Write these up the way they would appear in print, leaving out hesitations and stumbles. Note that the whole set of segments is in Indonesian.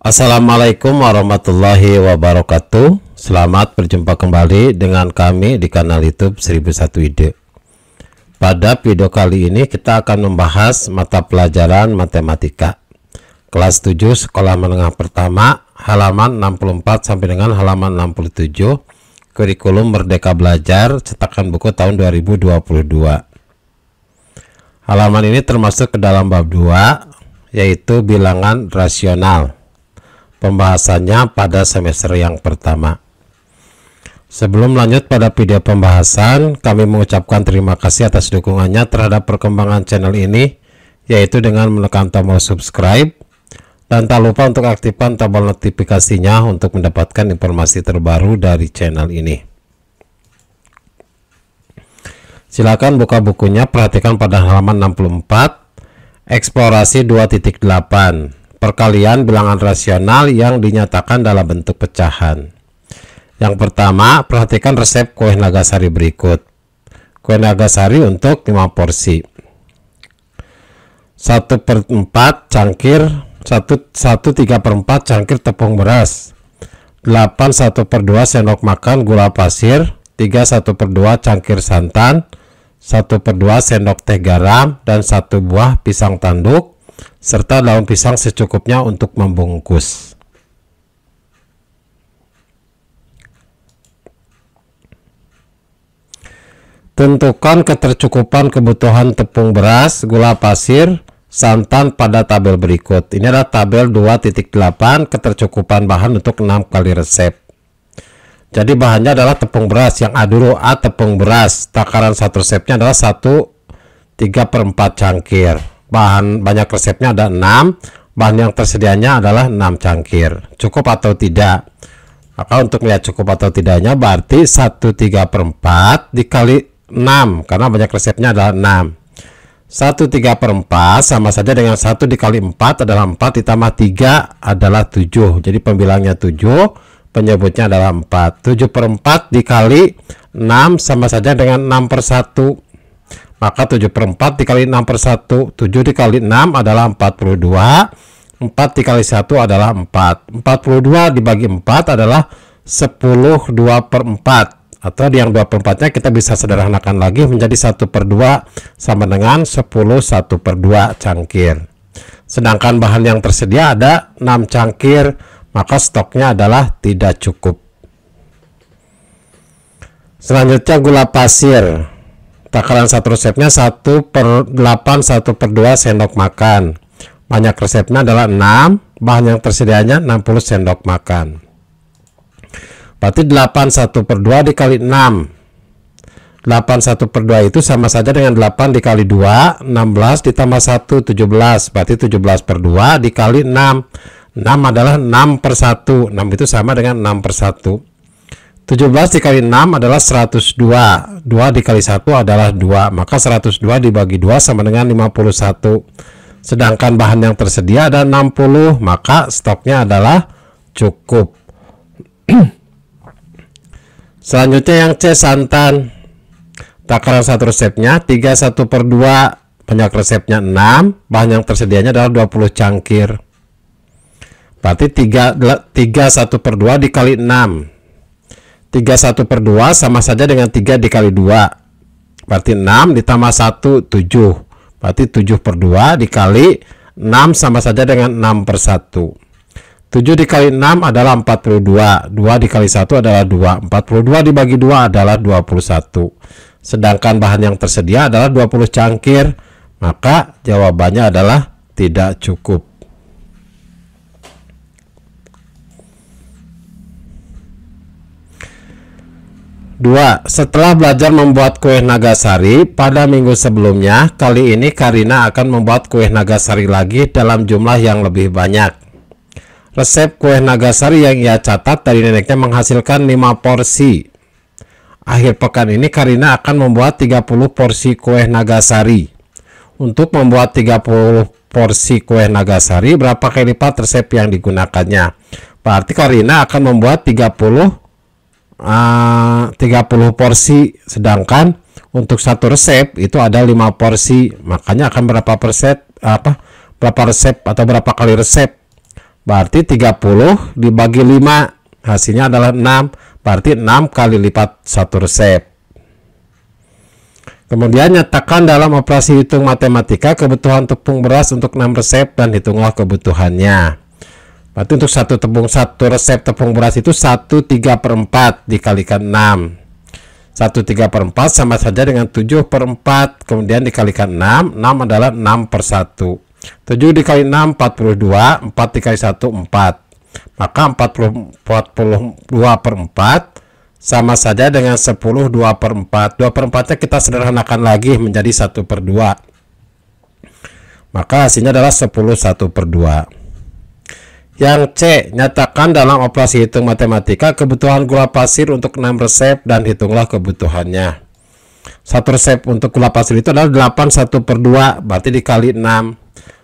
Assalamualaikum warahmatullahi wabarakatuh. Selamat berjumpa kembali dengan kami di kanal YouTube 1001 Ide. Pada video kali ini kita akan membahas mata pelajaran matematika kelas 7 sekolah menengah pertama, halaman 64 sampai dengan halaman 67, kurikulum Merdeka Belajar, cetakan buku tahun 2022. Halaman ini termasuk ke dalam bab 2, yaitu bilangan rasional. Pembahasannya pada semester yang pertama. Sebelum lanjut pada video pembahasan, kami mengucapkan terima kasih atas dukungannya terhadap perkembangan channel ini, yaitu dengan menekan tombol subscribe, dan tak lupa untuk aktifkan tombol notifikasinya untuk mendapatkan informasi terbaru dari channel ini. Silakan buka bukunya, perhatikan pada halaman 64, eksplorasi 2.8. Perkalian bilangan rasional yang dinyatakan dalam bentuk pecahan. Yang pertama, perhatikan resep kue Nagasari berikut. Kue Nagasari untuk 5 porsi. 1/4 cangkir 1/3/4 cangkir tepung beras, 8 1/2 sendok makan gula pasir, 3 1/2 cangkir santan, 1/2 sendok teh garam, dan 1 buah pisang tanduk serta daun pisang secukupnya untuk membungkus. Tentukan ketercukupan kebutuhan tepung beras, gula pasir, santan pada tabel berikut. Ini adalah tabel 2.8, ketercukupan bahan untuk 6 kali resep. Jadi bahannya adalah tepung beras. Yang A dulu, A tepung beras. Takaran satu resepnya adalah 1/3/4 cangkir. Banyak resepnya ada 6, bahan yang tersedianya adalah 6 cangkir. Cukup atau tidak? Maka untuk melihat cukup atau tidaknya berarti 1/3/4 dikali 6, karena banyak resepnya adalah 6. 1/3/4 sama saja dengan 1 dikali 4 adalah 4, ditambah 3 adalah 7. Jadi pembilangnya 7, penyebutnya adalah 4. 7/4 dikali 6 sama saja dengan 6/1. Maka 7/4 dikali 6/1, 7 dikali 6 adalah 42, 4 dikali 1 adalah 4. 42 dibagi 4 adalah 10 2/4. Atau yang 2/4-nya kita bisa sederhanakan lagi menjadi 1/2 sama dengan 10 1/2 cangkir. Sedangkan bahan yang tersedia ada 6 cangkir, maka stoknya adalah tidak cukup. Selanjutnya gula pasir. Takaran satu resepnya 1/8 1/2 sendok makan. Banyak resepnya adalah 6, bahan yang tersedianya 60 sendok makan. Berarti 8 1/2 dikali 6. 8 1/2 itu sama saja dengan 8 dikali 2, 16 ditambah 1, 17. Berarti 17/2 dikali 6. 6 adalah 6/1. 6 itu sama dengan 6/1. 17 dikali 6 adalah 102. 2 dikali 1 adalah 2. Maka 102 dibagi 2 sama dengan 51. Sedangkan bahan yang tersedia ada 60. Maka stoknya adalah cukup. Selanjutnya yang C, santan. Takaran satu resepnya 3 1/2. Banyak resepnya 6. Bahan yang tersedianya adalah 20 cangkir. Berarti 3 1/2 dikali 6. 3 1/2 sama saja dengan 3 dikali 2. Berarti 6 ditambah 1, 7. Berarti 7/2 dikali 6 sama saja dengan 6/1. 7 dikali 6 adalah 42. 2 dikali 1 adalah 2. 42 dibagi 2 adalah 21. Sedangkan bahan yang tersedia adalah 20 cangkir. Maka jawabannya adalah tidak cukup. 2. Setelah belajar membuat kue Nagasari pada minggu sebelumnya, kali ini Karina akan membuat kue Nagasari lagi dalam jumlah yang lebih banyak. Resep kue Nagasari yang ia catat dari neneknya menghasilkan 5 porsi. Akhir pekan ini Karina akan membuat 30 porsi kue Nagasari. Untuk membuat 30 porsi kue Nagasari, berapa kali lipat resep yang digunakannya? Berarti Karina akan membuat 30 porsi, sedangkan untuk satu resep itu ada 5 porsi, makanya akan berapa resep atau berapa kali resep? Berarti 30 dibagi 5, hasilnya adalah 6. Berarti 6 kali lipat 1 resep. Kemudian nyatakan dalam operasi hitung matematika kebutuhan tepung beras untuk 6 resep dan hitunglah kebutuhannya. Berarti untuk satu resep tepung beras itu 1/3/4 dikalikan 6. 1/3/4 sama saja dengan 7/4, kemudian dikalikan 6. 6 adalah 6/1. 7 dikali 6 42, 4 dikali 1 4. Maka 42/4 sama saja dengan 10 2/4. 2/4 nya kita sederhanakan lagi menjadi 1/2. Maka hasilnya adalah 10 1/2. Yang C, nyatakan dalam operasi hitung matematika kebutuhan gula pasir untuk 6 resep dan hitunglah kebutuhannya. Satu resep untuk gula pasir itu adalah 8 1/2, berarti dikali 6.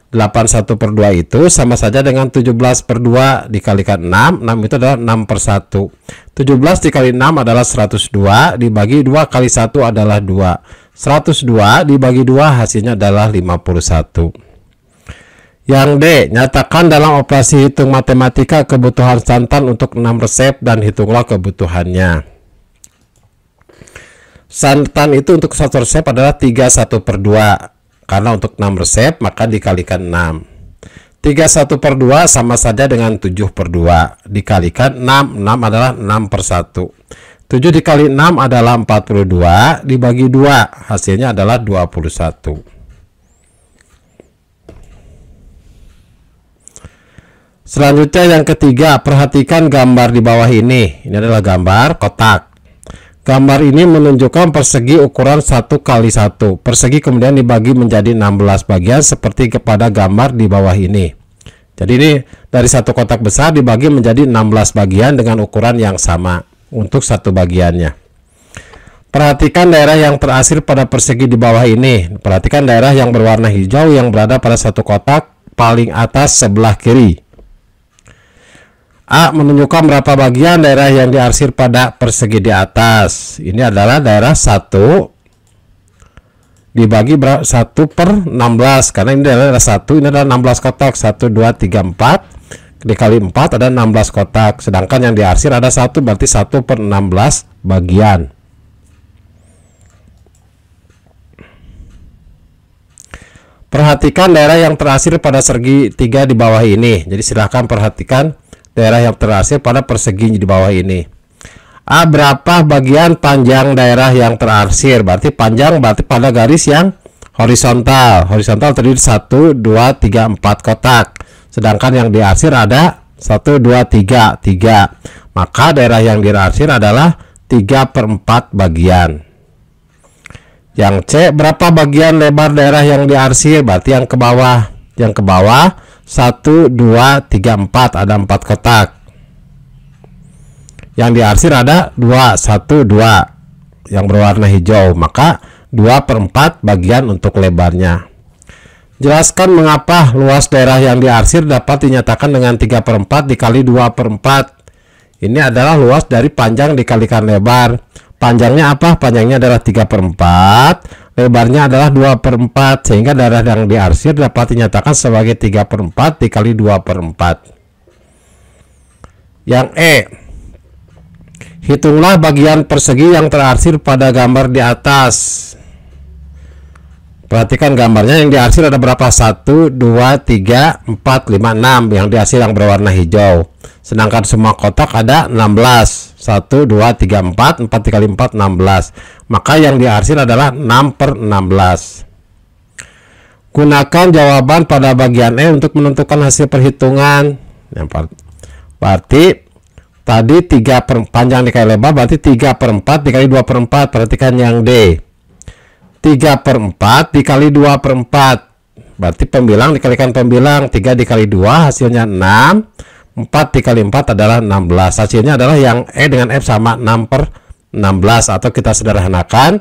8 1/2 itu sama saja dengan 17/2 dikalikan 6. 6 itu adalah 6/1. 17 dikali 6 adalah 102, dibagi 2 kali 1 adalah 2. 102 dibagi 2 hasilnya adalah 51. Yang D, nyatakan dalam operasi hitung matematika kebutuhan santan untuk 6 resep dan hitunglah kebutuhannya. Santan itu untuk satu resep adalah 3 1/2. Karena untuk 6 resep maka dikalikan 6. 3 1/2 sama saja dengan 7/2 dikalikan 6. 6 adalah 6/1. 7 dikali 6 adalah 42, dibagi 2 hasilnya adalah 21. Selanjutnya yang ketiga, perhatikan gambar di bawah ini. Ini adalah gambar kotak. Gambar ini menunjukkan persegi ukuran 1 kali 1. Persegi kemudian dibagi menjadi 16 bagian seperti kepada gambar di bawah ini. Jadi ini dari satu kotak besar dibagi menjadi 16 bagian dengan ukuran yang sama untuk satu bagiannya. Perhatikan daerah yang terasir pada persegi di bawah ini. Perhatikan daerah yang berwarna hijau yang berada pada satu kotak paling atas sebelah kiri. A menunjukkan berapa bagian daerah yang diarsir pada persegi di atas. Ini adalah daerah 1 dibagi 1/16, karena ini adalah daerah 1, ini adalah 16 kotak. 1 2 3 4 dikali 4 ada 16 kotak. Sedangkan yang diarsir ada 1, berarti 1/16 bagian. Perhatikan daerah yang terasir pada persegi 3 di bawah ini. Jadi silahkan perhatikan daerah yang terasir pada persegi di bawah ini. A, berapa bagian panjang daerah yang terarsir? Berarti panjang berarti pada garis yang horizontal. Horizontal terdiri 1 2 3 4 kotak. Sedangkan yang diarsir ada 1 2 3 3. Maka daerah yang diarsir adalah 3/4 bagian. Yang C, berapa bagian lebar daerah yang diarsir? Berarti yang ke bawah. Yang ke bawah 1 2 3 4 ada 4 kotak. Yang diarsir ada 2 1 2 yang berwarna hijau, maka 2/4 bagian untuk lebarnya. Jelaskan mengapa luas daerah yang diarsir dapat dinyatakan dengan 3/4 dikali 2/4. Ini adalah luas dari panjang dikalikan lebar. Panjangnya apa? Panjangnya adalah 3/4, lebarnya adalah 2/4, sehingga daerah yang diarsir dapat dinyatakan sebagai 3/4 dikali 2/4. Yang E, hitunglah bagian persegi yang terarsir pada gambar di atas. Perhatikan gambarnya, yang diarsir ada berapa? 1 2 3 4 5 6 yang diarsir yang berwarna hijau. Sedangkan semua kotak ada 16. 1 2 3 4 4 dikali 4 16. Maka yang diarsir adalah 6/16. Gunakan jawaban pada bagian E untuk menentukan hasil perhitungan. Berarti tadi 3 panjang dikali lebar, berarti 3/4 dikali 2/4. Perhatikan yang D. 3/4 dikali 2/4. Berarti pembilang dikalikan pembilang. 3 dikali 2 hasilnya 6. 4 dikali 4 adalah 16. Hasilnya adalah yang E dengan F sama 6/16, atau kita sederhanakan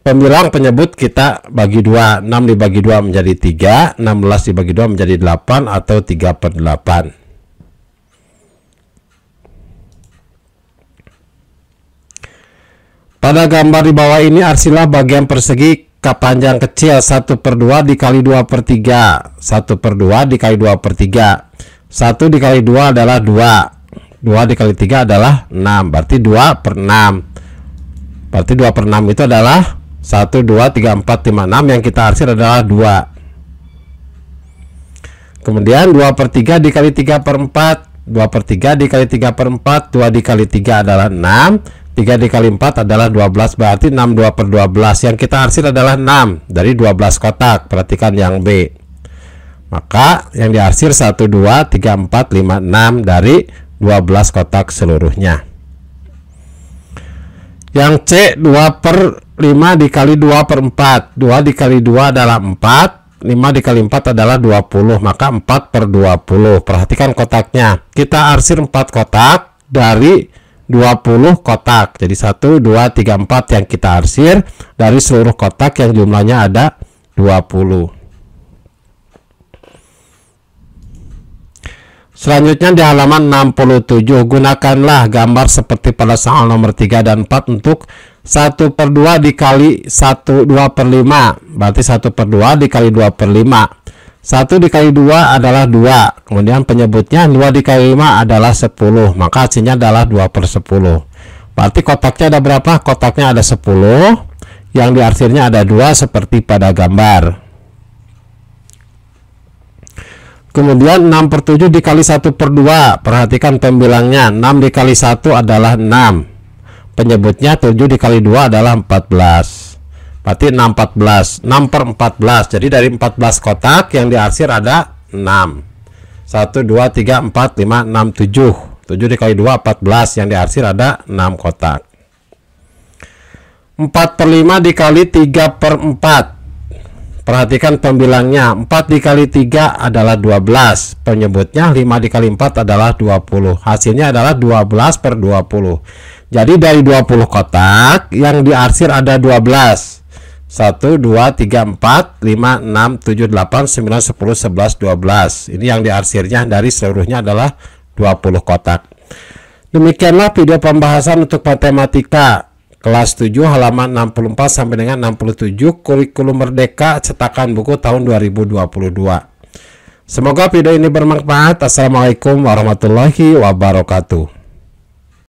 pembilang penyebut kita bagi 2. 6 dibagi 2 menjadi 3, 16 dibagi 2 menjadi 8, atau 3/8. Pada gambar di bawah ini arsilah bagian persegi panjang kecil 1/2 dikali 2/3. 1/2 dikali 2/3. 1 dikali 2 adalah 2. 2 dikali 3 adalah 6. Berarti 2 per 6. Berarti 2 per 6 itu adalah 1, 2, 3, 4, 5, 6. Yang kita arsir adalah 2. Kemudian 2 per 3 dikali 3 per 4. 2 per 3 dikali 3 per 4. 2 dikali 3 adalah 6. 3 dikali 4 adalah 12. Berarti 6 2 per 12. Yang kita arsir adalah 6 dari 12 kotak. Perhatikan yang B. Maka yang diarsir 1, 2, 3, 4, 5, 6 dari 12 kotak seluruhnya. Yang C, 2 per 5 dikali 2 per 4. 2 dikali 2 adalah 4. 5 dikali 4 adalah 20. Maka 4 per 20. Perhatikan kotaknya. Kita arsir 4 kotak dari 20 kotak. Jadi 1, 2, 3, 4 yang kita arsir dari seluruh kotak yang jumlahnya ada 20. Selanjutnya di halaman 67, gunakanlah gambar seperti pada soal nomor 3 dan 4 untuk 1 per 2 dikali 1, 2 per 5. Berarti 1 per 2 dikali 2 per 5. 1 dikali 2 adalah 2. Kemudian penyebutnya 2 dikali 5 adalah 10. Maka hasilnya adalah 2 per 10. Berarti kotaknya ada berapa? Kotaknya ada 10. Yang diarsirnya ada 2 seperti pada gambar. Kemudian 6 per 7 dikali 1 per 2. Perhatikan pembilangnya. 6 dikali 1 adalah 6. Penyebutnya 7 dikali 2 adalah 14. Berarti 6 14. 6 per 14. Jadi dari 14 kotak yang diarsir ada 6. 1, 2, 3, 4, 5, 6, 7. 7 dikali 2 14. Yang diarsir ada 6 kotak. 4 per 5 dikali 3 per 4. Perhatikan pembilangnya. 4 dikali 3 adalah 12. Penyebutnya 5 dikali 4 adalah 20. Hasilnya adalah 12 per 20. Jadi dari 20 kotak yang diarsir ada 12. 1, 2, 3, 4, 5, 6, 7, 8, 9, 10, 11, 12. Ini yang diarsirnya dari seluruhnya adalah 20 kotak. Demikianlah video pembahasan untuk matematika kelas 7 halaman 64 sampai dengan 67 kurikulum merdeka cetakan buku tahun 2022. Semoga video ini bermanfaat. Assalamualaikum warahmatullahi wabarakatuh.